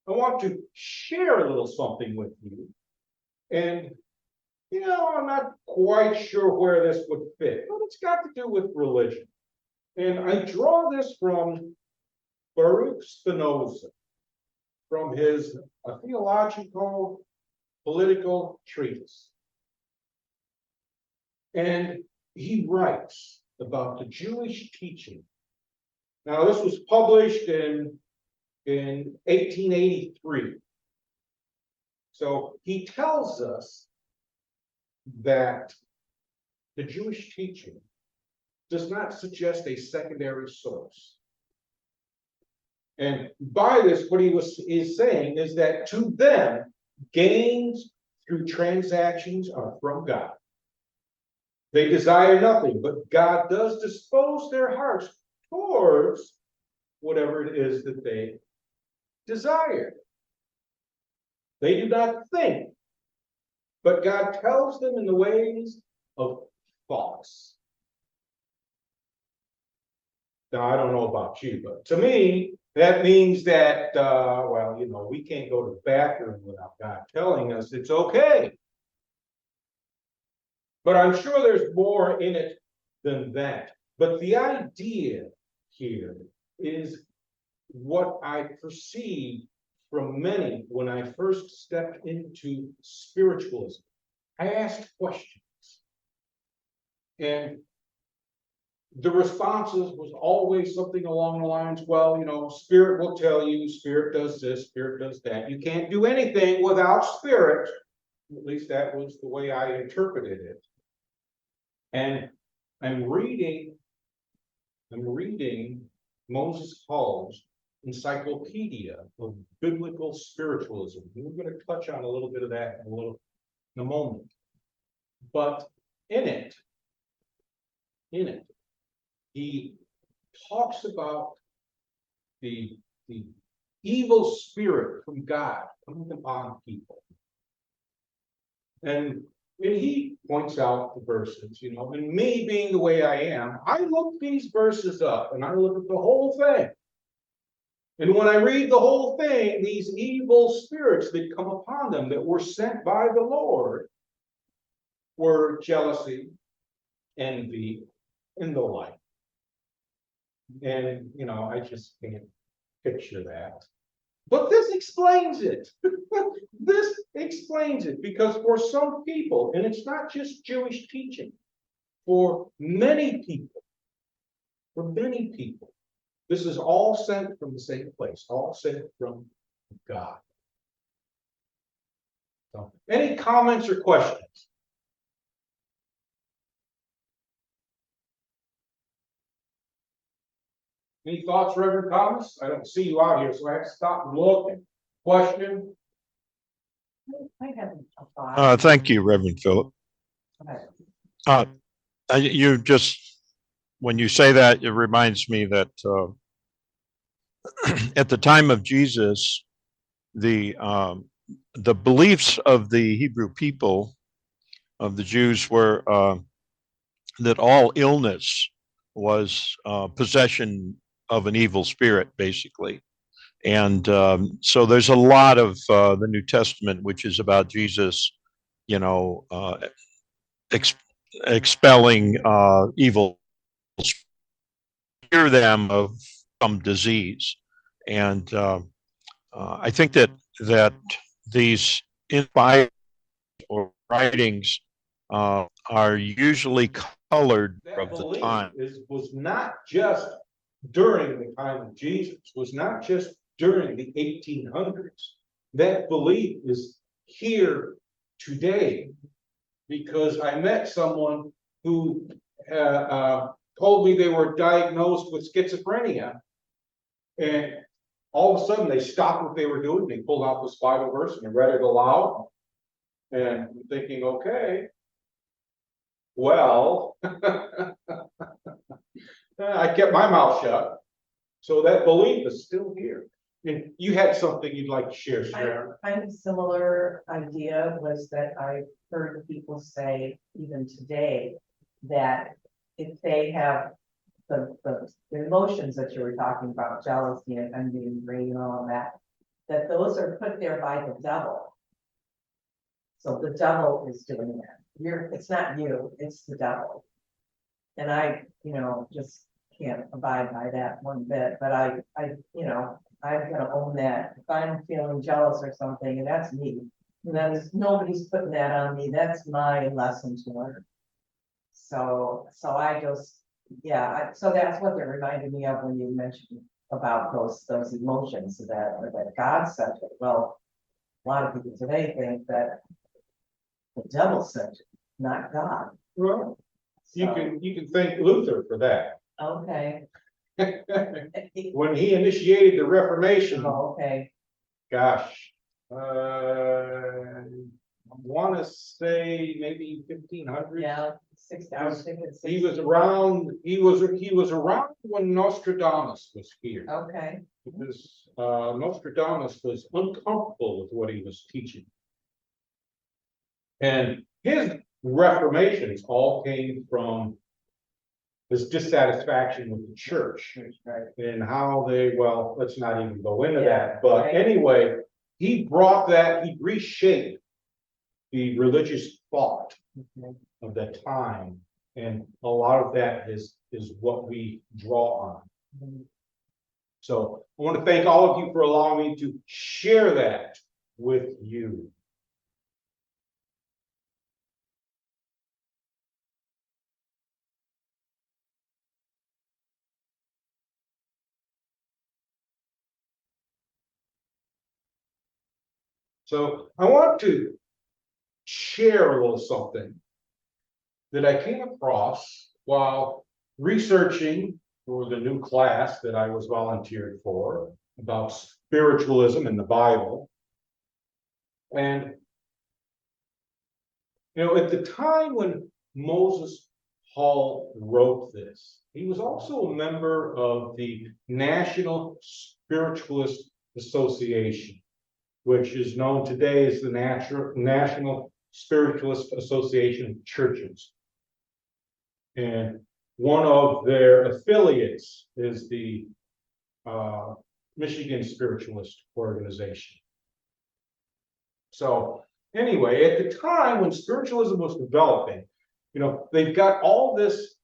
I want to share a little something with you. And, I'm not quite sure where this would fit, but it's got to do with religion. And I draw this from Baruch Spinoza, from his theological, political treatise. And he writes about the Jewish teaching. Now, this was published in 1883. So he tells us that the Jewish teaching does not suggest a secondary source. And by this, what he is saying is that to them, gains through transactions are from God. They desire nothing, but God does dispose their hearts towards whatever it is that they desire. They do not think, but God tells them in the ways of thoughts. Now, I don't know about you, but to me, that means that, we can't go to the bathroom without God telling us it's okay. But I'm sure there's more in it than that. But the idea here is what I perceived from many when I first stepped into spiritualism. I asked questions. And the responses was always something along the lines, Spirit will tell you, Spirit does this, Spirit does that. You can't do anything without Spirit. At least that was the way I interpreted it. And I'm reading Moses Hall's Encyclopedia of Biblical Spiritualism. And we're going to touch on a little bit of that in a moment. But in it, he talks about the evil spirit from God coming upon people. And he points out the verses, and me being the way I am, I look these verses up and I look at the whole thing. And when I read the whole thing, these evil spirits that come upon them that were sent by the Lord were jealousy, envy, and the like. And, I just can't picture that. But this explains it. This explains it because for some people, and it's not just Jewish teaching, for many people, this is all sent from the same place, all sent from God. So, any comments or questions? Any thoughts, Reverend Thomas? I don't see you out here, so I have to stop and look and question. I have a thought. Thank you, Reverend Philip. You just, when you say that, it reminds me that at the time of Jesus, the beliefs of the Hebrew people, of the Jews, were that all illness was possession of an evil spirit, basically. And so there's a lot of the New Testament, which is about Jesus, expelling evil, cure them of some disease. And I think that these inspired or writings are usually colored of the time. Was not just during the time of Jesus, was not just during the 1800s. That belief is here today because I met someone who told me they were diagnosed with schizophrenia, and all of a sudden they stopped what they were doing. They pulled out this Bible verse and read it aloud, and I'm thinking, okay, well, I kept my mouth shut. So that belief is still here. And you had something you'd like to share, Sharon? Kind of similar idea was that I heard people say, even today, that if they have the emotions that you were talking about, jealousy and envy and rage and all of that, that those are put there by the devil. So the devil is doing that. It's not you, it's the devil. And I, just can't abide by that one bit, but I'm gonna own that. If I'm feeling jealous or something, and that's me, and then nobody's putting that on me, that's my lesson to learn. So I just, so that's what they reminded me of when you mentioned about those emotions that God sent it. Well, a lot of people today think that the devil sent it, not God. Well, you So, can thank Luther for that. okay. When he initiated the Reformation, Oh, okay. gosh, I want to say maybe 1500. Yeah, I was thinking He 60. was around. He was around when Nostradamus was here. Okay, Because Nostradamus was uncomfortable with what he was teaching, and his reformations all came from this dissatisfaction with the church right. and how they, well, let's not even go into Yeah, that. But right. anyway, he reshaped the religious thought Okay. of that time. And a lot of that is what we draw on. Mhm. So I want to thank all of you for allowing me to share that with you. So I want to share a little something that I came across while researching for the new class that I was volunteered for about spiritualism in the Bible. And, at the time when Moses Hall wrote this, he was also a member of the National Spiritualist Association, which is known today as the National Spiritualist Association of Churches. And one of their affiliates is the Michigan Spiritualist Organization. So anyway, at the time when spiritualism was developing, they've got all this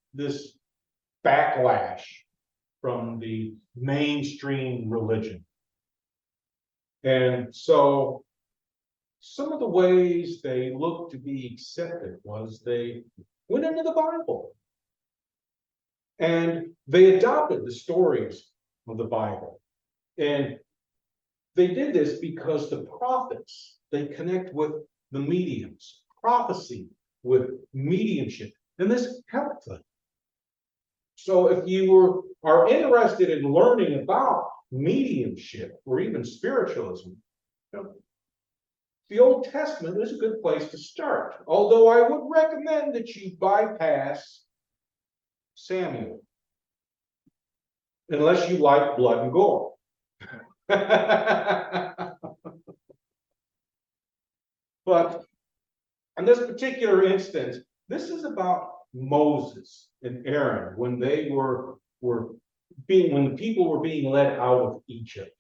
backlash from the mainstream religion. And so some of the ways they looked to be accepted was they went into the Bible and they adopted the stories of the Bible. And they did this because the prophets, they connect with the mediums, prophecy with mediumship, and this helped them. So if you are interested in learning about mediumship or even spiritualism, the Old Testament is a good place to start. Although I would recommend that you bypass Samuel, unless you like blood and gore. But in this particular instance, this is about Moses and Aaron when they when the people were being led out of Egypt.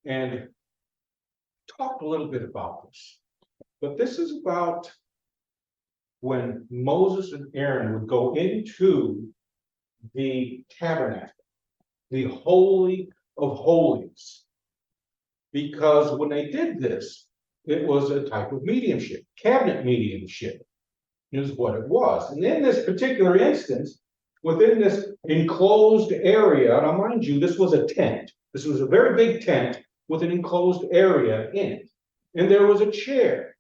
And talked a little bit about this. But this is about when Moses and Aaron would go into the tabernacle, the Holy of Holies. Because when they did this, it was a type of mediumship. Cabinet mediumship is what it was. And in this particular instance, within this enclosed area, now mind you, this was a tent. This was a very big tent with an enclosed area in it. And there was a chair,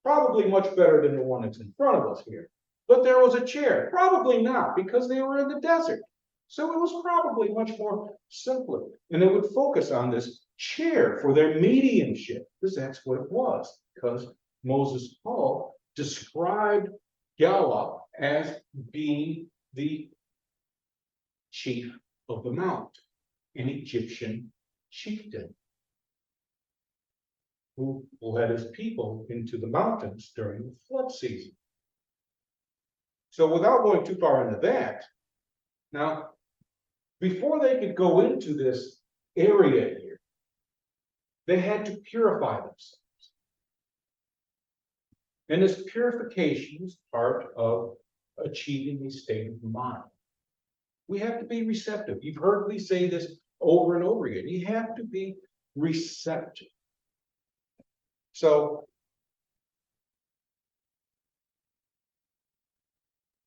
probably much better than the one that's in front of us here. But there was a chair, probably not, because they were in the desert. So it was probably much more simpler. And they would focus on this chair for their mediumship, because that's what it was. Because Moses Paul described Yah-weh as being the chief of the mount, an Egyptian chieftain who led his people into the mountains during the flood season. So without going too far into that, now, before they could go into this area here, They had to purify themselves. And this purification is part of achieving a state of mind. We have to be receptive. You've heard me say this over and over again. You have to be receptive. So,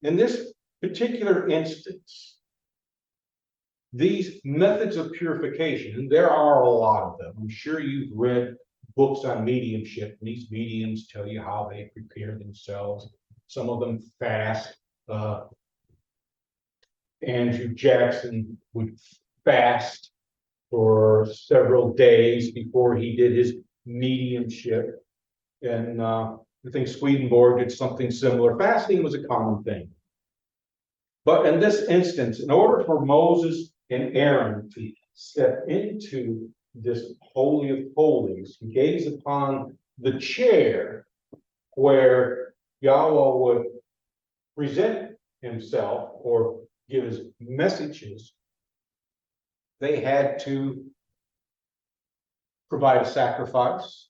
in this particular instance, these methods of purification, and there are a lot of them. I'm sure you've read books on mediumship, and these mediums tell you how they prepare themselves. Some of them fast. Andrew Jackson would fast for several days before he did his mediumship. And I think Swedenborg did something similar. Fasting was a common thing. But in this instance, in order for Moses and Aaron to step into this Holy of Holies, gaze upon the chair where Yah-weh would present himself or give his messages, they had to provide a sacrifice.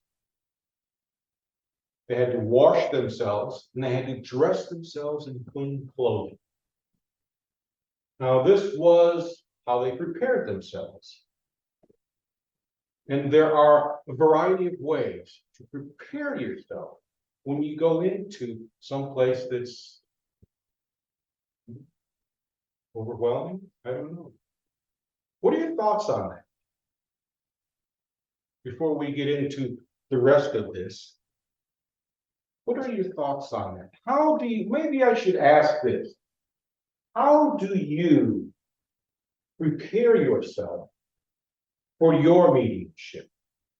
They had to wash themselves, and they had to dress themselves in clean clothing. Now, this was how they prepared themselves. And there are a variety of ways to prepare yourself when you go into some place that's overwhelming. I don't know. What are your thoughts on that? Before we get into the rest of this, what are your thoughts on that? How do you, maybe I should ask this. How do you prepare yourself for your mediumship?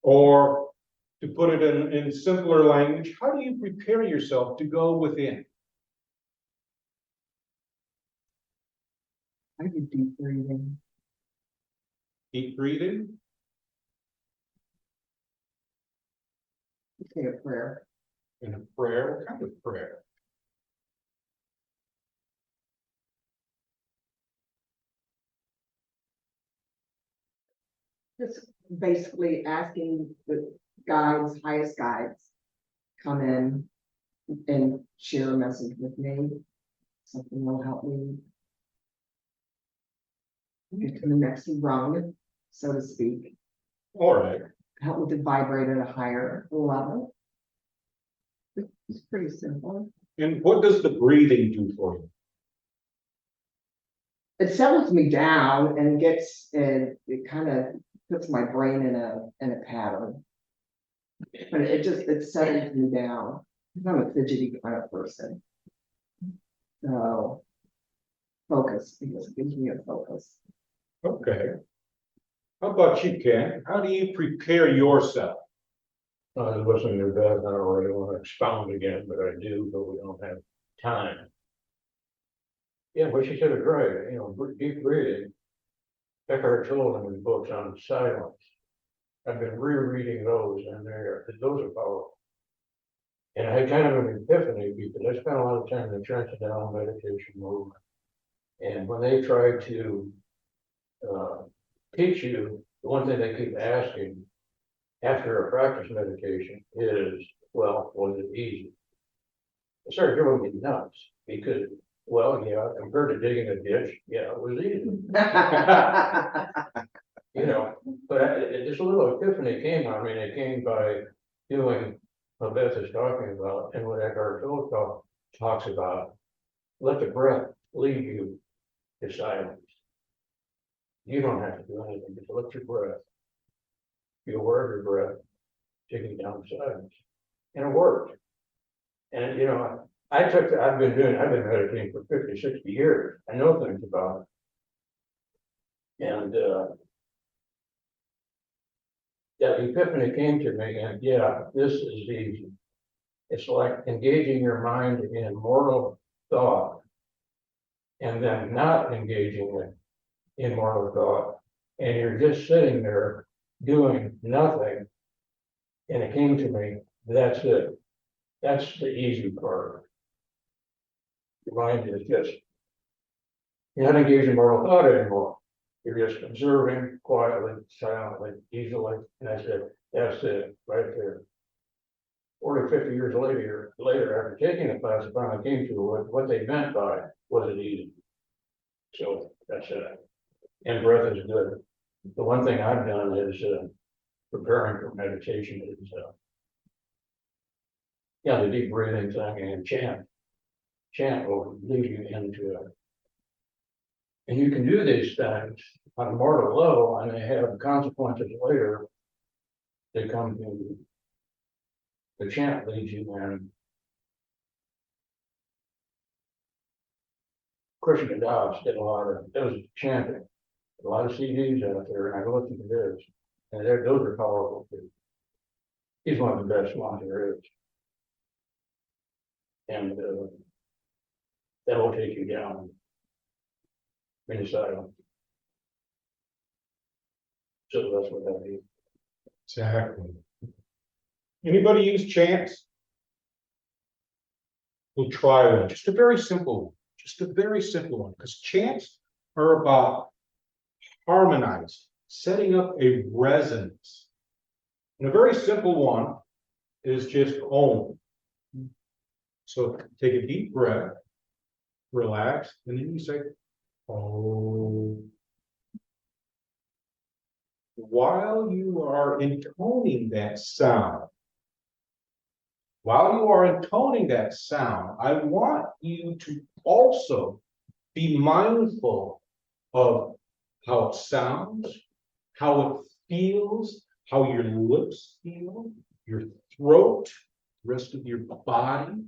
Or to put it in simpler language, how do you prepare yourself to go within? I do deep breathing. Deep breathing? Say a prayer. And a prayer? What kind of prayer? Just basically asking the guides, highest guides, come in and share a message with me. Something will help me get to the next rung, so to speak. All right. Help me to vibrate at a higher level. It's pretty simple. And what does the breathing do for you? It settles me down and gets it kind of puts my brain in a pattern. But it settles me down. I'm a fidgety kind of person. So focus, because it gives me a focus. Okay. How about you, Ken? How do you prepare yourself? I was listening to Beth, I don't really want to expound again, but I do, but we don't have time. Yeah, what she said is right, deep breathing. Eckhart Tolle in his books on silence. I've been rereading those, and those are powerful. And I had kind of an epiphany because I spent a lot of time in the transcendental meditation movement. And when they try to teach you, the one thing they keep asking after a practice meditation is, well, was it easy? It started driving me nuts because, well, yeah, compared to digging a ditch, yeah, it was easy. But this little epiphany came on me, and it came by doing what Beth is talking about and what Eckhart Tolle talks about. Let the breath lead you to silence. You don't have to do anything, just let your breath. Be aware of your breath, taking down silence. And it worked. And I've been meditating for 50, 60 years. I know things about it. And that epiphany came to me, and yeah, this is easy. It's like engaging your mind in mortal thought and then not engaging it in mortal thought. And you're just sitting there doing nothing. And it came to me, that's it. That's the easy part. Your mind is just, you're not engaged in mortal thought anymore. You're just observing quietly, silently, easily, and I said, that's it, right there. 40, 50 years later, after taking the class, I finally came to what they meant by was it easy. So that's it. And breath is good. The one thing I've done is preparing for meditation is the deep breathing thing and chant. Chant will lead you into it. And you can do these things on a mortal level, and they have consequences later. They come to the chant leads you in. Krishna Das did a lot of, it was chanting, a lot of CDs out there, and I listened to his, and those are powerful too. He's one of the best ones there is. And that will take you down in silence. So that's what that is. Exactly. Anybody use chants? We'll try one, just a very simple one, because chants are about harmonizing, setting up a resonance. And a very simple one is just Om. So take a deep breath, relax, and then you say, Om. While you are intoning that sound, I want you to also be mindful of how it sounds, how it feels, how your lips feel, your throat, the rest of your body.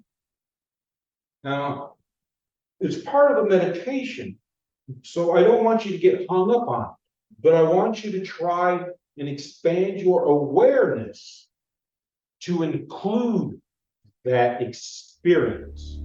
Now, it's part of a meditation, so I don't want you to get hung up on it, but I want you to try and expand your awareness to include that experience.